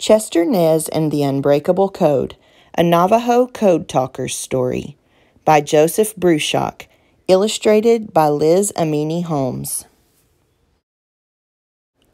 Chester Nez and the Unbreakable Code, a Navajo Code Talker's Story, by Joseph Bruchac, illustrated by Liz Amini Holmes.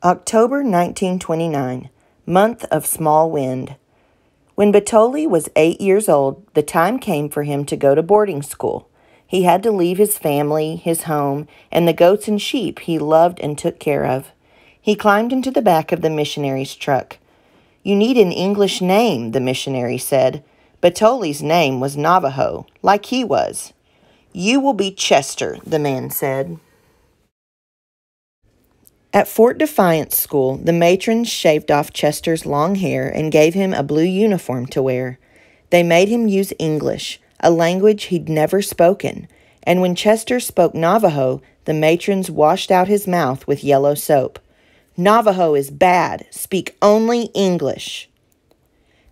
October 1929, month of small wind. When Batoli was 8 years old, the time came for him to go to boarding school. He had to leave his family, his home, and the goats and sheep he loved and took care of. He climbed into the back of the missionary's truck. "You need an English name," the missionary said. Batoli's name was Navajo, like he was. "You will be Chester," the man said. At Fort Defiance School, the matrons shaved off Chester's long hair and gave him a blue uniform to wear. They made him use English, a language he'd never spoken, and when Chester spoke Navajo, the matrons washed out his mouth with yellow soap. "Navajo is bad. Speak only English."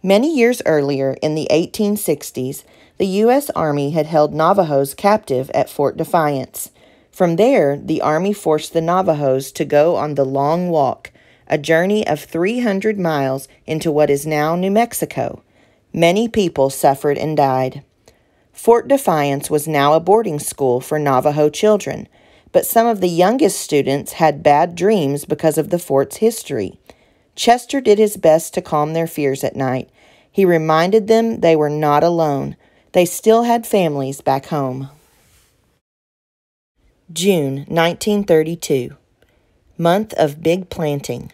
Many years earlier, in the 1860s, the U.S. Army had held Navajos captive at Fort Defiance. From there, the Army forced the Navajos to go on the Long Walk, a journey of 300 miles into what is now New Mexico. Many people suffered and died. Fort Defiance was now a boarding school for Navajo children, but some of the youngest students had bad dreams because of the fort's history. Chester did his best to calm their fears at night. He reminded them they were not alone. They still had families back home. June 1932, month of big planting.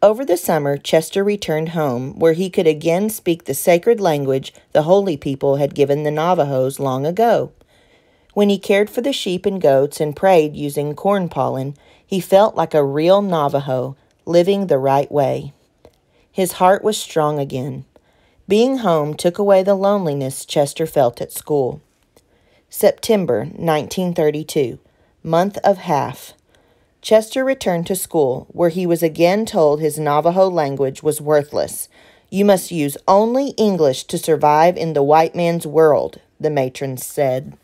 Over the summer, Chester returned home, where he could again speak the sacred language the holy people had given the Navajos long ago. When he cared for the sheep and goats and prayed using corn pollen, he felt like a real Navajo, living the right way. His heart was strong again. Being home took away the loneliness Chester felt at school. September 1932, month of half. Chester returned to school, where he was again told his Navajo language was worthless. "You must use only English to survive in the white man's world," the matrons said.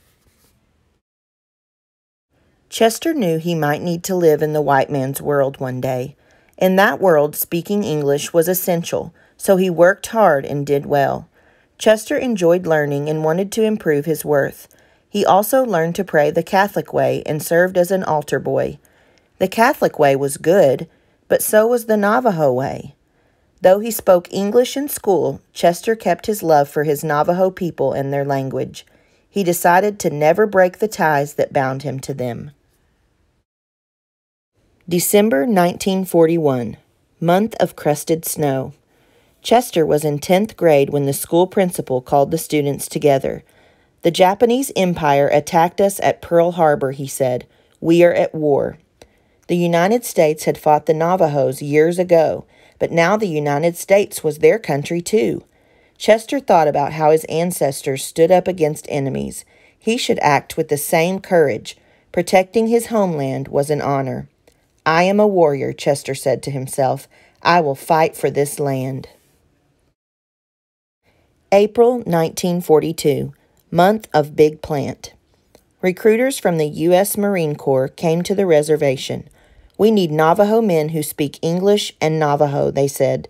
Chester knew he might need to live in the white man's world one day. In that world, speaking English was essential, so he worked hard and did well. Chester enjoyed learning and wanted to improve his worth. He also learned to pray the Catholic way and served as an altar boy. The Catholic way was good, but so was the Navajo way. Though he spoke English in school, Chester kept his love for his Navajo people and their language. He decided to never break the ties that bound him to them. December 1941, month of crusted snow. Chester was in 10th grade when the school principal called the students together. "The Japanese Empire attacked us at Pearl Harbor," he said. "We are at war." The United States had fought the Navajos years ago, but now the United States was their country too. Chester thought about how his ancestors stood up against enemies. He should act with the same courage. Protecting his homeland was an honor. "I am a warrior," Chester said to himself. "I will fight for this land." April 1942, month of big plant. Recruiters from the U.S. Marine Corps came to the reservation. "We need Navajo men who speak English and Navajo," they said.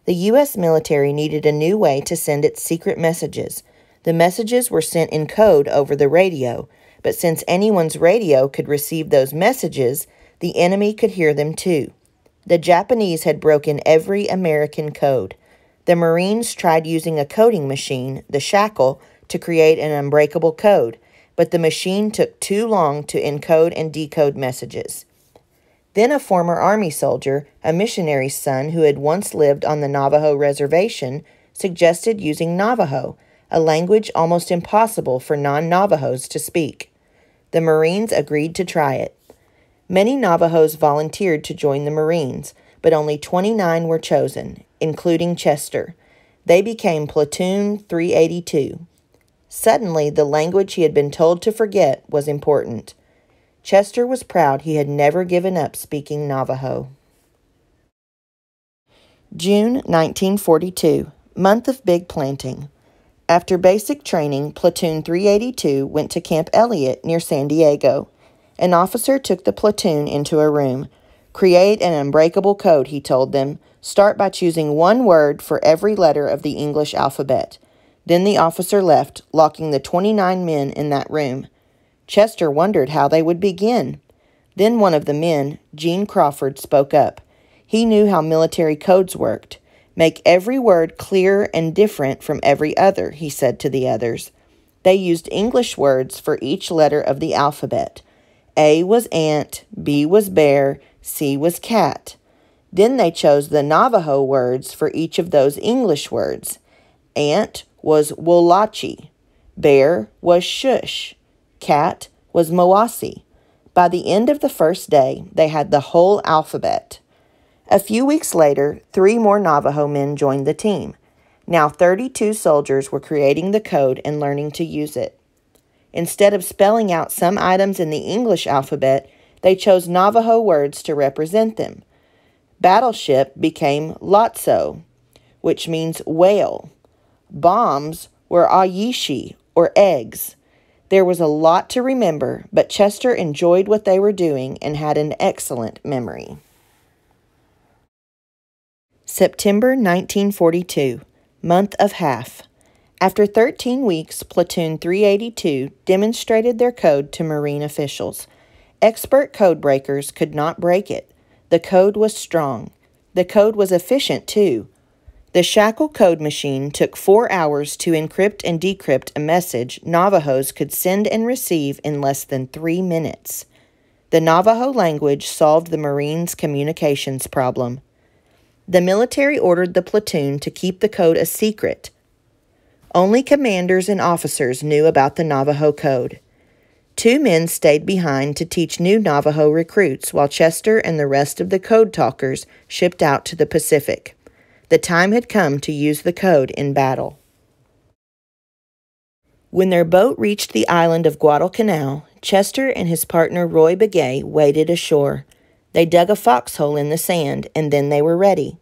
The U.S. military needed a new way to send its secret messages. The messages were sent in code over the radio, but since anyone's radio could receive those messages, the enemy could hear them too. The Japanese had broken every American code. The Marines tried using a coding machine, the shackle, to create an unbreakable code, but the machine took too long to encode and decode messages. Then a former Army soldier, a missionary's son who had once lived on the Navajo reservation, suggested using Navajo, a language almost impossible for non-Navajos to speak. The Marines agreed to try it. Many Navajos volunteered to join the Marines, but only 29 were chosen, including Chester. They became Platoon 382. Suddenly, the language he had been told to forget was important. Chester was proud he had never given up speaking Navajo. June 1942, month of big planting. After basic training, Platoon 382 went to Camp Elliott near San Diego. An officer took the platoon into a room. "Create an unbreakable code," he told them. Start by choosing one word for every letter of the English alphabet." Then the officer left, locking the 29 men in that room. Chester wondered how they would begin. Then one of the men, Gene Crawford, spoke up. He knew how military codes worked. "Make every word clear and different from every other," he said to the others. They used English words for each letter of the alphabet. A was ant, B was bear, C was cat. Then they chose the Navajo words for each of those English words. Ant was Wolachi, bear was Shush, cat was Mowasi. By the end of the first day, they had the whole alphabet. A few weeks later, 3 more Navajo men joined the team. Now 32 soldiers were creating the code and learning to use it. Instead of spelling out some items in the English alphabet, they chose Navajo words to represent them. Battleship became Lotso, which means whale. Bombs were Ayishi, or eggs. There was a lot to remember, but Chester enjoyed what they were doing and had an excellent memory. September 1942, month of half. After 13 weeks, Platoon 382 demonstrated their code to Marine officials. Expert code breakers could not break it. The code was strong. The code was efficient, too. The Shackle code machine took 4 hours to encrypt and decrypt a message Navajos could send and receive in less than 3 minutes. The Navajo language solved the Marines' communications problem. The military ordered the platoon to keep the code a secret. Only commanders and officers knew about the Navajo code. 2 men stayed behind to teach new Navajo recruits while Chester and the rest of the code talkers shipped out to the Pacific. The time had come to use the code in battle. When their boat reached the island of Guadalcanal, Chester and his partner Roy Begay waded ashore. They dug a foxhole in the sand, and then they were ready.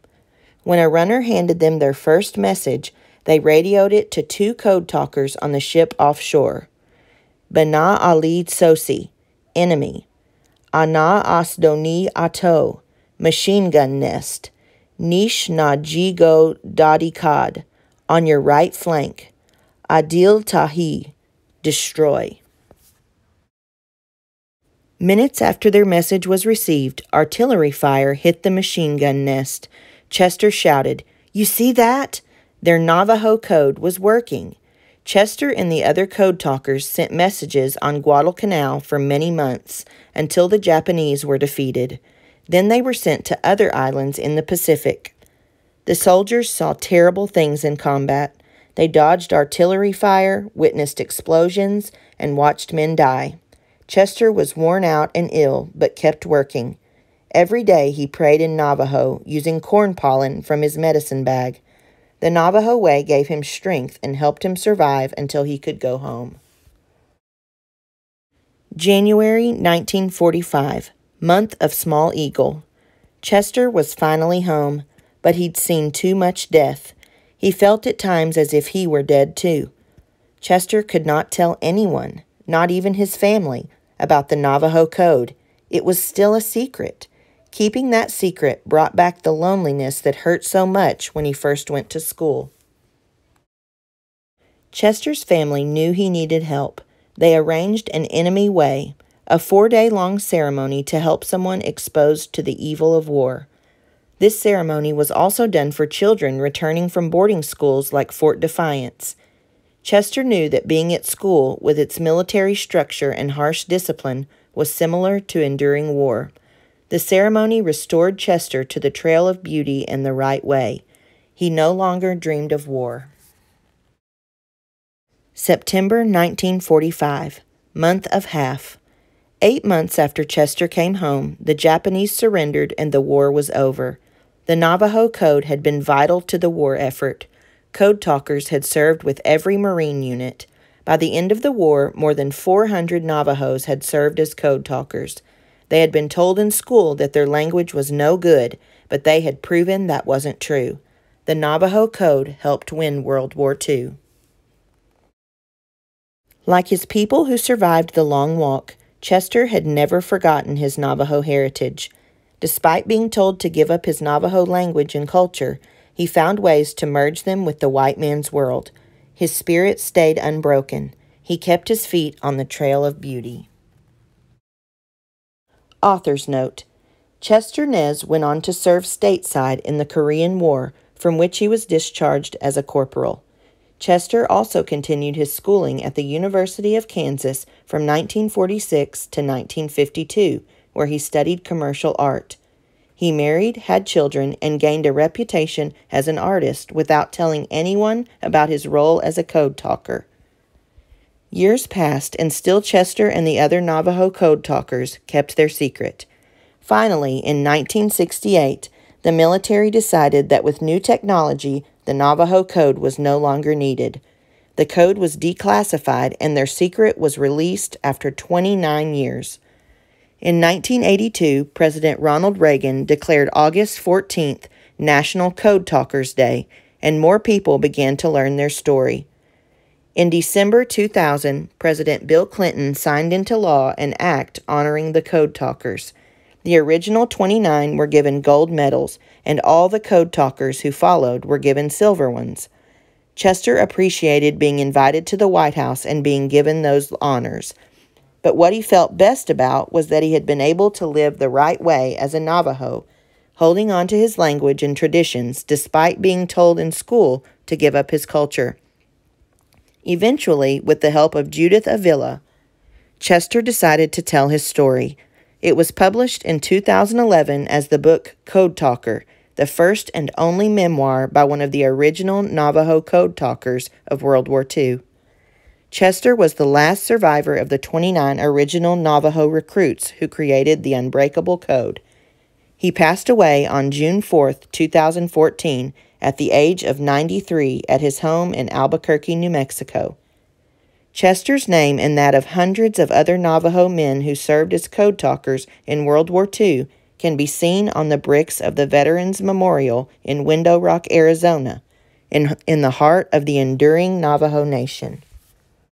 When a runner handed them their first message, they radioed it to 2 code talkers on the ship offshore. Bana Ali Tsosi, enemy. Ana Asdoni Ato, machine gun nest. Nish na Jigo Dadi Kad, on your right flank. Adil Tahi, destroy. Minutes after their message was received, artillery fire hit the machine gun nest. Chester shouted, "You see that?" Their Navajo code was working. Chester and the other code talkers sent messages on Guadalcanal for many months until the Japanese were defeated. Then they were sent to other islands in the Pacific. The soldiers saw terrible things in combat. They dodged artillery fire, witnessed explosions, and watched men die. Chester was worn out and ill, but kept working. Every day he prayed in Navajo, using corn pollen from his medicine bag. The Navajo way gave him strength and helped him survive until he could go home. January 1945, month of Small Eagle. Chester was finally home, but he'd seen too much death. He felt at times as if he were dead too. Chester could not tell anyone, not even his family, about the Navajo code. It was still a secret. Keeping that secret brought back the loneliness that hurt so much when he first went to school. Chester's family knew he needed help. They arranged an enemy way, a 4-day-long ceremony to help someone exposed to the evil of war. This ceremony was also done for children returning from boarding schools like Fort Defiance. Chester knew that being at school with its military structure and harsh discipline was similar to enduring war. The ceremony restored Chester to the trail of beauty and the right way. He no longer dreamed of war. September 1945, month of half. 8 months after Chester came home, the Japanese surrendered and the war was over. The Navajo code had been vital to the war effort. Code talkers had served with every Marine unit. By the end of the war, more than 400 Navajos had served as code talkers. They had been told in school that their language was no good, but they had proven that wasn't true. The Navajo code helped win World War II. Like his people who survived the long walk, Chester had never forgotten his Navajo heritage. Despite being told to give up his Navajo language and culture, he found ways to merge them with the white man's world. His spirit stayed unbroken. He kept his feet on the trail of beauty. Author's note: Chester Nez went on to serve stateside in the Korean War, from which he was discharged as a corporal. Chester also continued his schooling at the University of Kansas from 1946 to 1952, where he studied commercial art. He married, had children, and gained a reputation as an artist without telling anyone about his role as a code talker. Years passed, and still Chester and the other Navajo code talkers kept their secret. Finally, in 1968, the military decided that with new technology, the Navajo code was no longer needed. The code was declassified, and their secret was released after 29 years. In 1982, President Ronald Reagan declared August 14th National Code Talkers Day, and more people began to learn their story. In December 2000, President Bill Clinton signed into law an act honoring the code talkers. The original 29 were given gold medals, and all the code talkers who followed were given silver ones. Chester appreciated being invited to the White House and being given those honors. But what he felt best about was that he had been able to live the right way as a Navajo, holding on to his language and traditions despite being told in school to give up his culture. Eventually, with the help of Judith Avila, Chester decided to tell his story. It was published in 2011 as the book Code Talker, the first and only memoir by one of the original Navajo code talkers of World War II. Chester was the last survivor of the 29 original Navajo recruits who created the Unbreakable Code. He passed away on June 4, 2014, at the age of 93 at his home in Albuquerque, New Mexico. Chester's name and that of hundreds of other Navajo men who served as code talkers in World War II can be seen on the bricks of the Veterans Memorial in Window Rock, Arizona, in the heart of the enduring Navajo Nation.